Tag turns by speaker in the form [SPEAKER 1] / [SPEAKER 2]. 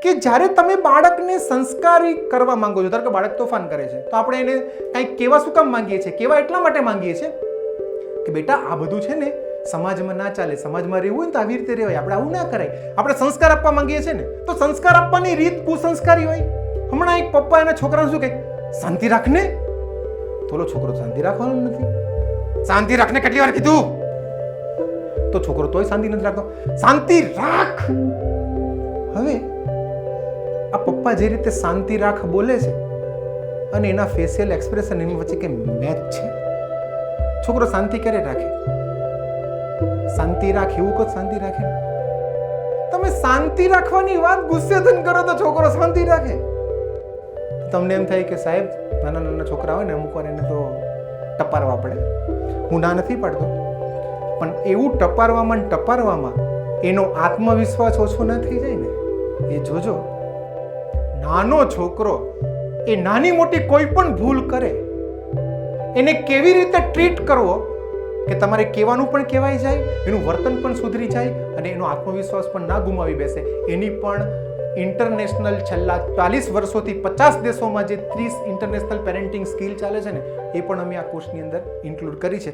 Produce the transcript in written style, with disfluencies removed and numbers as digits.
[SPEAKER 1] કે જ્યારે તમે બાળકને સંસ્કારી કરવા માંગો છો, ધારો કે બાળક તોફાન કરે છે તો આપણે એને કંઈક કેવા શું કામ માંગીએ છીએ? કેવા એટલા માટે માંગીએ છીએ કે બેટા આ બધું છે ને સમાજમાં ના ચાલે, સમાજમાં રહેવું હોય ને તો આવી રીતે રહેવાય, આપણે આવું ના કરાય. આપણે સંસ્કાર આપવા માંગીએ છીએ ને, તો સંસ્કાર આપવાની રીત કુસંસ્કારી હોય. હમણાં એક પપ્પા એના છોકરાને શું કહે, શાંતિ રાખને. થોડો છોકરો શાંતિ રાખવાનો નથી. શાંતિ રાખને કેટલી વાર કીધું? તો છોકરો તોય શાંતિ નથી રાખતો. શાંતિ રાખ. હવે આ પપ્પા જે રીતે શાંતિ રાખ બોલે છે અને એના ફેશિયલ એક્સપ્રેશન એની વચ્ચે કે મેચ છે. છોકરો શાંતિ ક્યારે રાખે? શાંતિ રાખ એવું કહો, શાંતિ રાખે. તમે શાંતિ રાખવાની વાત ગુસ્સે થઈને કરો તો છોકરો શાંતિ રાખે. તમને એમ થાય કે સાહેબ નાના નાના છોકરા હોય ને અમુક વાર એને તો ટપારવા પડે. હું ના નથી પાડતો, પણ એવું ટપારવામાં એનો આત્મવિશ્વાસ ઓછો ના થઈ જાય ને એ જોજો. નાનો છોકરો એ નાની મોટી કોઈ પણ ભૂલ કરે એને કેવી રીતે ટ્રીટ કરવો કે તમારે કહેવાનું પણ કહેવાય જાય, એનું વર્તન પણ સુધરી જાય અને એનો આત્મવિશ્વાસ પણ ના ગુમાવી બેસે, એની પણ ઇન્ટરનેશનલ છેલ્લા 40 વર્ષોથી 50 દેશોમાં જે 30 ઇન્ટરનેશનલ પેરેન્ટિંગ સ્કિલ ચાલે છે ને એ પણ અમે આ કોર્સની અંદર ઇન્ક્લુડ કરી છે.